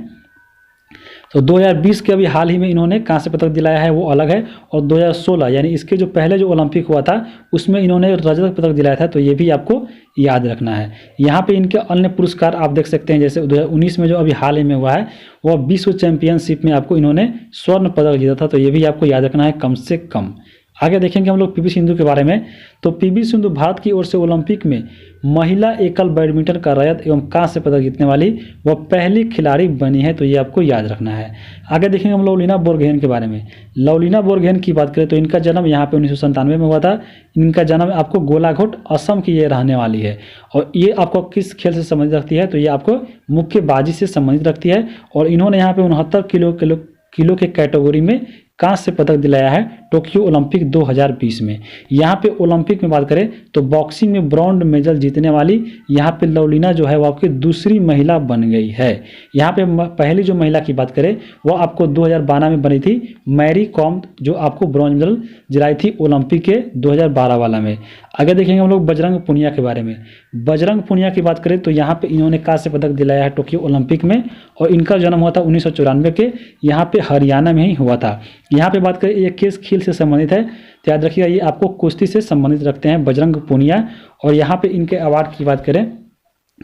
तो 2020 के अभी हाल ही में इन्होंने कांस्य पदक दिलाया है वो अलग है, और 2016 यानी इसके जो पहले जो ओलंपिक हुआ था उसमें इन्होंने रजत पदक दिलाया था, तो ये भी आपको याद रखना है। यहाँ पे इनके अन्य पुरस्कार आप देख सकते हैं जैसे 2019 में जो अभी हाल ही में हुआ है वह विश्व चैंपियनशिप में आपको इन्होंने स्वर्ण पदक जीता था, तो ये भी आपको याद रखना है कम से कम। आगे देखेंगे हम लोग पीवी सिंधु के बारे में। तो पीवी सिंधु भारत की ओर से ओलंपिक में महिला एकल बैडमिंटन का रजत एवं कांस्य पदक जीतने वाली वह पहली खिलाड़ी बनी है, तो ये आपको याद रखना है। आगे देखेंगे हम लवलीना बोरगोहेन के बारे में। लवलीना बोरगोहेन की बात करें तो इनका जन्म यहाँ पे 1997 में हुआ था। इनका जन्म आपको गोलाघोट असम की ये रहने वाली है, और ये आपको किस खेल से संबंधित रखती है तो ये आपको मुक्केबाजी से संबंधित रखती है, और इन्होंने यहाँ पे 69 किलो के कैटेगरी में कांस्य पदक दिलाया है टोक्यो ओलंपिक 2020 में। यहाँ पे ओलंपिक में बात करें तो बॉक्सिंग में ब्रॉन्ज मेडल जीतने वाली यहाँ पे लवलीना जो है वो आपकी दूसरी महिला बन गई है। यहाँ पे पहली जो महिला की बात करें वो आपको 2012 में बनी थी मैरी कॉम, जो आपको ब्रॉन्ज मेडल दिलाई थी ओलंपिक के 2012 वाला में। आगे देखेंगे हम लोग बजरंग पुनिया के बारे में। बजरंग पुनिया की बात करें तो यहाँ पे इन्होंने कांस्य पदक दिलाया है टोक्यो ओलंपिक में, और इनका जन्म हुआ था 1994 के यहाँ पे हरियाणा में ही हुआ था। यहाँ पे बात करें ये किस खेल से संबंधित है तो याद रखिएगा ये आपको कुश्ती से संबंधित रखते हैं बजरंग पुनिया। और यहाँ पे इनके अवार्ड की बात करें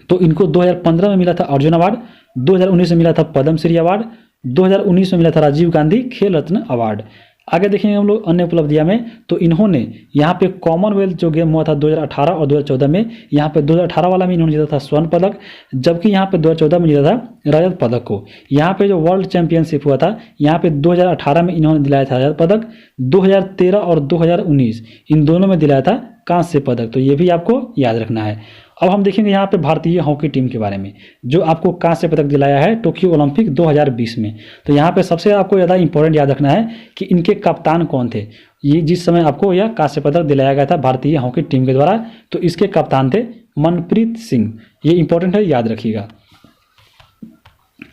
तो इनको 2015 में मिला था अर्जुन अवार्ड, 2019 में मिला था पद्मश्री अवार्ड, 2019 में मिला था राजीव गांधी खेल रत्न अवार्ड। आगे देखेंगे हम लोग अन्य उपलब्धियां में तो इन्होंने यहाँ पे कॉमनवेल्थ जो गेम हुआ था 2018 और 2014 में, यहाँ पे 2018 वाला में इन्होंने जीता था स्वर्ण पदक, जबकि यहाँ पे 2014 में जीता था रजत पदक को। यहाँ पे जो वर्ल्ड चैंपियनशिप हुआ था यहाँ पे 2018 में इन्होंने दिलाया था रजत पदक, 2013 और 2019 इन दोनों में दिलाया था कांस्य पदक, तो ये भी आपको याद रखना है। अब हम देखेंगे यहाँ पे भारतीय हॉकी टीम के बारे में जो आपको कांस्य पदक दिलाया है टोक्यो ओलंपिक 2020 में। तो यहाँ पे सबसे आपको ज़्यादा इंपॉर्टेंट याद रखना है कि इनके कप्तान कौन थे। ये जिस समय आपको यह कांस्य पदक दिलाया गया था भारतीय हॉकी टीम के द्वारा तो इसके कप्तान थे मनप्रीत सिंह, ये इंपॉर्टेंट है, याद रखिएगा।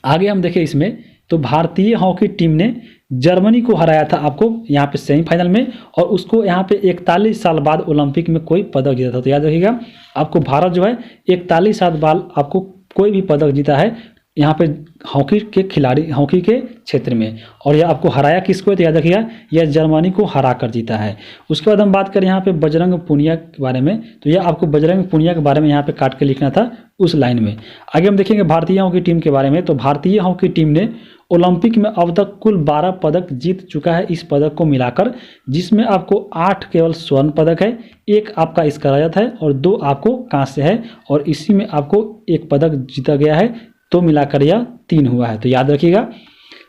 आगे हम देखें इसमें तो भारतीय हॉकी टीम ने जर्मनी को हराया था आपको यहाँ पे सेमीफाइनल में, और उसको यहाँ पे 41 साल बाद ओलंपिक में कोई पदक जीता था। तो याद रखिएगा आपको भारत जो है 41 साल बाद आपको कोई भी पदक जीता है यहाँ पे हॉकी के खिलाड़ी हॉकी के क्षेत्र में, और यह आपको हराया किसको है तो याद रखिएगा यह जर्मनी को हरा कर जीता है। उसके बाद हम बात करें यहाँ पे बजरंग पुनिया के बारे में तो यह आपको बजरंग पुनिया के बारे में यहाँ पे काट के लिखना था उस लाइन में। आगे हम देखेंगे भारतीय हॉकी टीम के बारे में तो भारतीय हॉकी टीम ने ओलंपिक में अब तक कुल 12 पदक जीत चुका है इस पदक को मिलाकर, जिसमें आपको 8 केवल स्वर्ण पदक है, 1 आपका इसका रजत है और 2 आपको कांस्य है, और इसी में आपको 1 पदक जीता गया है, तो मिलाकर यह 3 हुआ है। तो याद रखिएगा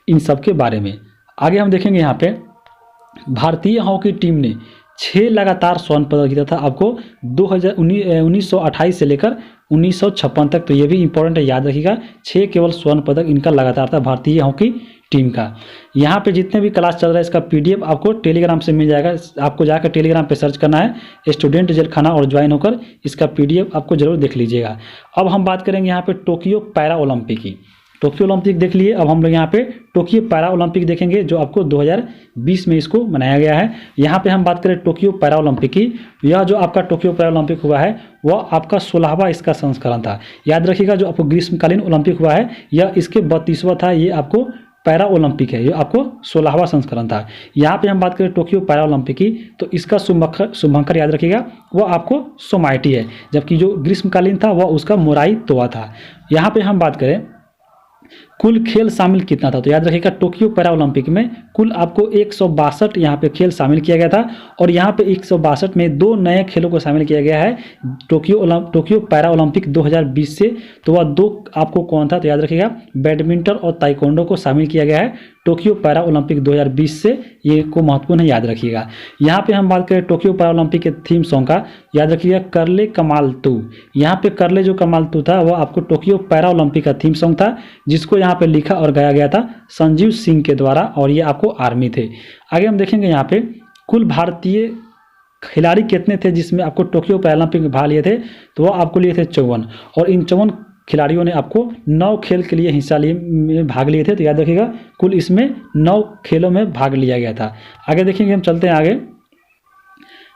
इन सब के बारे में। आगे हम देखेंगे यहाँ पे भारतीय हॉकी टीम ने 6 लगातार स्वर्ण पदक जीता था आपको 1928 से लेकर 1956 तक, तो ये भी इंपॉर्टेंट है, याद रखिएगा 6 केवल स्वर्ण पदक इनका लगातार था भारतीय हॉकी टीम का। यहाँ पे जितने भी क्लास चल रहा है इसका पीडीएफ आपको टेलीग्राम से मिल जाएगा, आपको जाकर टेलीग्राम पे सर्च करना है स्टूडेंट जेल खाना और ज्वाइन होकर इसका पीडीएफ आपको जरूर देख लीजिएगा। अब हम बात करेंगे यहाँ पे टोक्यो पैरा ओलंपिक की। टोक्यो ओलंपिक देख लिए, अब हम लोग यहाँ पे टोक्यो पैरा ओलंपिक देखेंगे जो आपको 2020 में इसको मनाया गया है। यहाँ पे हम बात करें टोक्यो पैरा ओलंपिक की, यह जो आपका टोक्यो पैरा ओलंपिक हुआ है वह आपका 16वां इसका संस्करण था। याद रखिएगा जो आपको ग्रीष्मकालीन ओलंपिक हुआ है यह इसके 32वां था, ये आपको पैरा ओलंपिक है, ये आपको 16वां संस्करण था। यहाँ पे हम बात करें टोक्यो पैरा ओलंपिक की तो इसका शुभंकर याद रखिएगा वह आपको सोमाइटी है, जबकि जो ग्रीष्मकालीन था वह उसका मोराई तोआ था। यहाँ पे हम बात करें कुल खेल शामिल कितना था तो याद रखिएगा टोक्यो पैरा ओलंपिक में कुल आपको 162 यहाँ पे खेल शामिल किया गया था, और यहाँ पे 162 में 2 नए खेलों को शामिल किया गया है टोक्यो पैरा ओलंपिक 2020 से। तो वह 2 आपको कौन था तो याद रखिएगा बैडमिंटन और ताइक्वांडो को शामिल किया गया है टोक्यो पैरा ओलंपिक 2020 से, ये को महत्वपूर्ण है, याद रखिएगा। यहाँ पे हम बात करें टोक्यो पैरा ओलंपिक के थीम सॉन्ग का, याद रखिएगा करले कमाल तू। यहाँ पे करले जो कमाल तू था वह आपको टोक्यो पैरा ओलंपिक का थीम सॉन्ग था, जिसको यहाँ पे लिखा और गाया गया था संजीव सिंह के द्वारा, और ये आपको आर्मी थे। आगे हम देखेंगे यहाँ पे कुल भारतीय खिलाड़ी कितने थे जिसमें आपको टोक्यो पैरा ओलंपिक में भाग लिए थे तो वह आपको लिए थे 54, और इन 54 खिलाड़ियों ने आपको 9 खेल के लिए हिस्सा में भाग लिए थे। तो याद रखिएगा कुल इसमें 9 खेलों में भाग लिया गया था। आगे देखेंगे, हम चलते हैं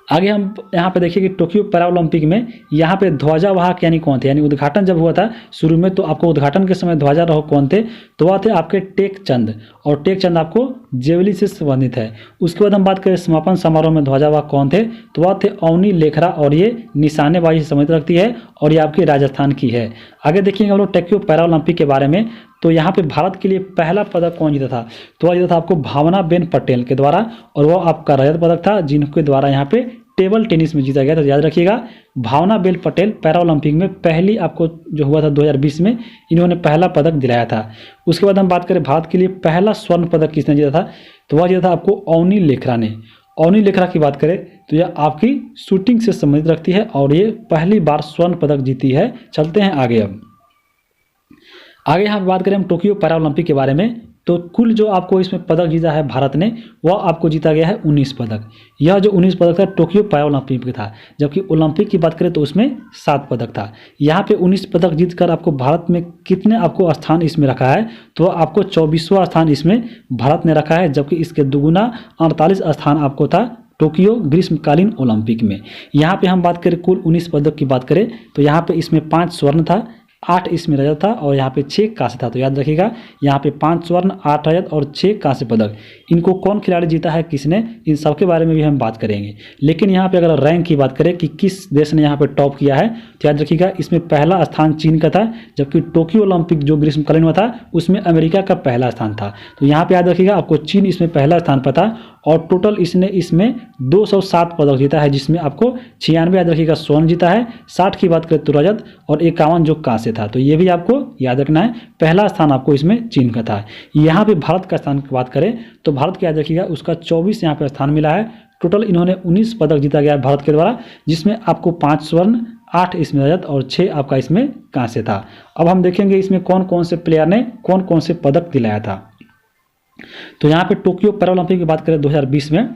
आगे हम यहाँ पे देखिए कि टोक्यो पैरा ओलंपिक में यहाँ पे ध्वजावाहक यानी कौन थे, यानी उद्घाटन जब हुआ था शुरू में तो आपको उद्घाटन के समय ध्वजारोहक कौन थे तो वह थे आपके टेक चंद, और टेक चंद आपको जेवली से संबंधित है। उसके बाद हम बात करें समापन समारोह में ध्वजावाहक कौन थे तो वह थे अवनी लेखरा, और ये निशानेबाजी से संबंधित रखती है और ये आपकी राजस्थान की है। आगे देखिएगा हम लोग टोक्यो पैरा ओलंपिक के बारे में, तो यहाँ पे भारत के लिए पहला पदक कौन जीता था तो वह जीता था आपको भावनाबेन पटेल के द्वारा, और वह आपका रजत पदक था जिनके द्वारा यहाँ पे टेबल टेनिस में जीता गया। तो याद रखिएगा भावनाबेन पटेल पैरा ओलंपिक में पहली आपको जो हुआ था 2020 में इन्होंने पहला पदक दिलाया था। उसके बाद हम बात करें भारत के लिए पहला स्वर्ण पदक किसने जीता था तो वह जीता था आपको अवनी लेखरा ने। अवनी लेखरा की बात करें तो यह आपकी शूटिंग से संबंधित रखती है और ये पहली बार स्वर्ण पदक जीती है। चलते हैं आगे। अब आगे यहाँ बात करें हम टोक्यो पैरा ओलंपिक के बारे में, तो कुल जो आपको इसमें पदक जीता है भारत ने, वह आपको जीता गया है 19 पदक। यह जो 19 पदक था टोक्यो पैरा ओलंपिक में था, जबकि ओलंपिक की बात करें तो उसमें 7 पदक था। यहाँ पे 19 पदक जीतकर आपको भारत में कितने आपको स्थान इसमें रखा है, तो आपको 24वां स्थान इसमें भारत ने रखा है, जबकि इसके दुगुना 48 स्थान आपको था टोक्यो ग्रीष्मकालीन ओलंपिक में। यहाँ पे हम बात करें कुल 19 पदक की बात करें तो यहाँ पे इसमें 5 स्वर्ण था, 8 इसमें रजत था और यहाँ पे 6 कांस्य था। तो याद रखिएगा यहाँ पे 5 स्वर्ण, 8 रजत और 6 कांस्य पदक। इनको कौन खिलाड़ी जीता है, किसने, इन सब के बारे में भी हम बात करेंगे। लेकिन यहाँ पे अगर रैंक की बात करें कि किस देश ने यहाँ पे टॉप किया है, तो याद रखिएगा इसमें पहला स्थान चीन का था, जबकि टोक्यो ओलंपिक जो ग्रीष्मकालीन में था उसमें अमेरिका का पहला स्थान था। तो यहाँ पे याद रखिएगा आपको चीन इसमें पहला स्थान पर था और टोटल इसने इसमें 207 पदक जीता है, जिसमें आपको 96 याद रखिएगा स्वर्ण जीता है, 60 की बात करें तो रजत और 51 जो कांस्य था। तो ये भी आपको याद रखना है, पहला स्थान आपको इसमें चीन का था। यहाँ पे भारत का स्थान की बात करें तो भारत का याद रखिएगा उसका 24 यहाँ पे स्थान मिला है। टोटल इन्होंने 19 पदक जीता गया है भारत के द्वारा, जिसमें आपको 5 स्वर्ण, 8 इसमें रजत और 6 आपका इसमें कांस्य था। अब हम देखेंगे इसमें कौन कौन से प्लेयर ने कौन कौन से पदक दिलाया था। तो यहाँ पे टोक्यो पैरा ओलंपिक की बात करें 2020 में,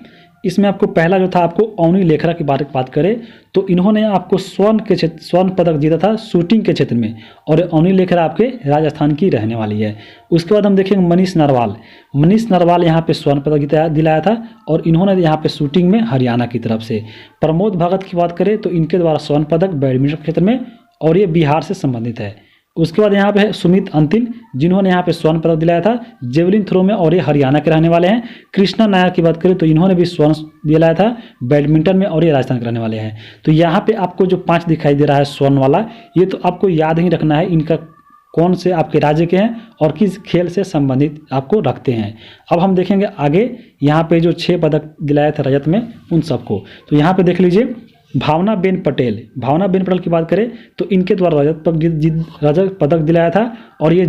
इसमें आपको पहला जो था आपको अवनी लेखरा की बात करें तो इन्होंने आपको स्वर्ण पदक जीता था शूटिंग के क्षेत्र में, और अवनी लेखरा आपके राजस्थान की रहने वाली है। उसके बाद हम देखेंगे मनीष नरवाल यहाँ पे स्वर्ण पदक दिलाया था और इन्होंने यहाँ पे शूटिंग में हरियाणा की तरफ से। प्रमोद भगत की बात करें तो इनके द्वारा स्वर्ण पदक बैडमिंटन क्षेत्र में, और ये बिहार से संबंधित है। उसके बाद यहाँ पे है सुमित अंतिल, जिन्होंने यहाँ पे स्वर्ण पदक दिलाया था जेवलिन थ्रो में, और ये हरियाणा के रहने वाले हैं। कृष्णा नायर की बात करें तो इन्होंने भी स्वर्ण दिलाया था बैडमिंटन में, और ये राजस्थान के रहने वाले हैं। तो यहाँ पे आपको जो 5 दिखाई दे रहा है स्वर्ण वाला, ये तो आपको याद ही रखना है इनका कौन से आपके राज्य के हैं और किस खेल से संबंधित आपको रखते हैं। अब हम देखेंगे आगे यहाँ पे जो 6 पदक दिलाए थे रजत में उन सबको। तो यहाँ पे देख लीजिए भावना बेन पटेल की बात करें तो इनके द्वारा रजत पदक दिलाया था, और ये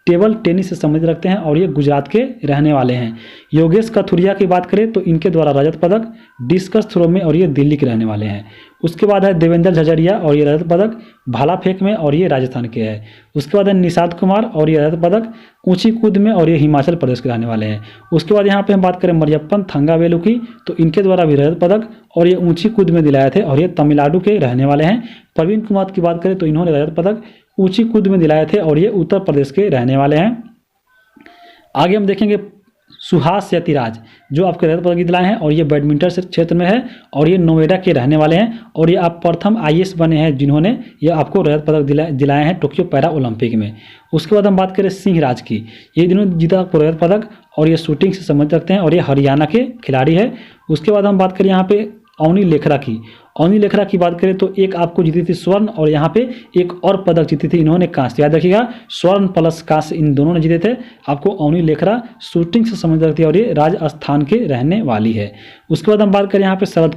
टेबल टेनिस से संबंधित रखते हैं और ये गुजरात के रहने वाले हैं। योगेश कथुरिया की बात करें तो इनके द्वारा रजत पदक डिस्कस थ्रो में, और ये दिल्ली के रहने वाले हैं। उसके बाद है देवेंद्र झझरिया, और ये रजत पदक भाला फेंक में, और ये राजस्थान के हैं। उसके बाद है निषाद कुमार, और ये रजत पदक ऊंची कूद में, और ये हिमाचल प्रदेश के रहने वाले हैं। उसके बाद यहाँ पे हम बात करें मरियप्पन थंगावेलु की, तो इनके द्वारा भी रजत पदक और ये ऊंची कूद में दिलाए थे, और ये तमिलनाडु के रहने वाले हैं। प्रवीण कुमार की बात करें तो इन्होंने रजत पदक ऊंची कूद में दिलाए थे, और ये उत्तर प्रदेश के रहने वाले हैं। आगे हम देखेंगे सुहास यतिराज, जो आपके रजत पदक दिलाए हैं, और ये बैडमिंटन क्षेत्र में है, और ये नोएडा के रहने वाले हैं, और ये आप प्रथम IAS बने हैं जिन्होंने ये आपको रजत पदक दिलाए हैं टोक्यो पैरा ओलंपिक में। उसके बाद हम बात करें सिंह राज की, ये जिन्होंने जीता रजत पदक, और ये शूटिंग से संबंधित रखते हैं, और ये हरियाणा के खिलाड़ी है। उसके बाद हम बात करें यहाँ पे अवनी लेखरा की बात करें तो एक आपको जीती थी स्वर्ण, और यहाँ पे एक और पदक जीती थी इन्होंने कांस्य। याद रखिएगा स्वर्ण प्लस कांस्य इन दोनों ने जीते थे। आपको अवनी लेखरा शूटिंग से संबंधित रखती है, और ये राजस्थान के रहने वाली है। उसके बाद हम बात करें यहाँ पे शरद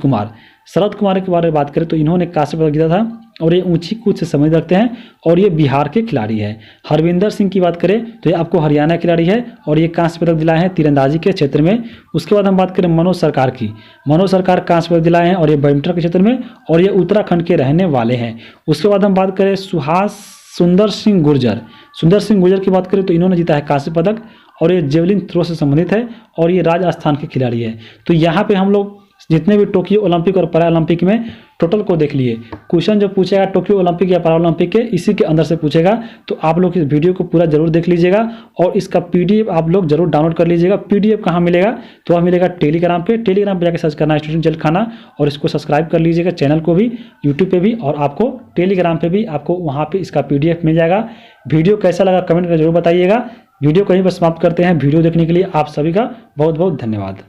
कुमार के बारे में बात करें तो इन्होंने कांस्य पदक जीता था, और ये ऊंची कूद से संबंधित रखते हैं, और ये बिहार के खिलाड़ी है। हरविंदर सिंह की बात करें तो ये आपको हरियाणा खिलाड़ी है, और ये कांस्य पदक दिलाए हैं तीरंदाजी के क्षेत्र में। उसके बाद हम बात करें मनोज सरकार कांस्य पदक दिलाए हैं, और ये बैडमिंटन के क्षेत्र में, और ये उत्तराखंड के रहने वाले हैं। उसके बाद हम बात करें सुंदर सिंह गुर्जर की बात करें तो इन्होंने जीता है कांस्य पदक, और ये जेवलिन थ्रो से संबंधित है, और ये राजस्थान के खिलाड़ी है। तो यहाँ पे हम लोग जितने भी टोक्यो ओलंपिक और पैरा ओलंपिक में टोटल को देख लिए। क्वेश्चन जो पूछेगा टोक्यो ओलंपिक या पैरा ओलंपिक के इसी के अंदर से पूछेगा, तो आप लोग इस वीडियो को पूरा जरूर देख लीजिएगा, और इसका PDF आप लोग जरूर डाउनलोड कर लीजिएगा। PDF कहाँ मिलेगा, तो वह मिलेगा टेलीग्राम पे जाकर सर्च करना है स्टूडेंट जल खाना, और इसको सब्सक्राइब कर लीजिएगा चैनल को भी, यूट्यूब पे भी, और आपको टेलीग्राम पे भी आपको वहाँ पे इसका PDF मिल जाएगा। वीडियो कैसा लगा कमेंट कर जरूर बताइएगा। वीडियो कहीं पर समाप्त करते हैं। वीडियो देखने के लिए आप सभी का बहुत बहुत धन्यवाद।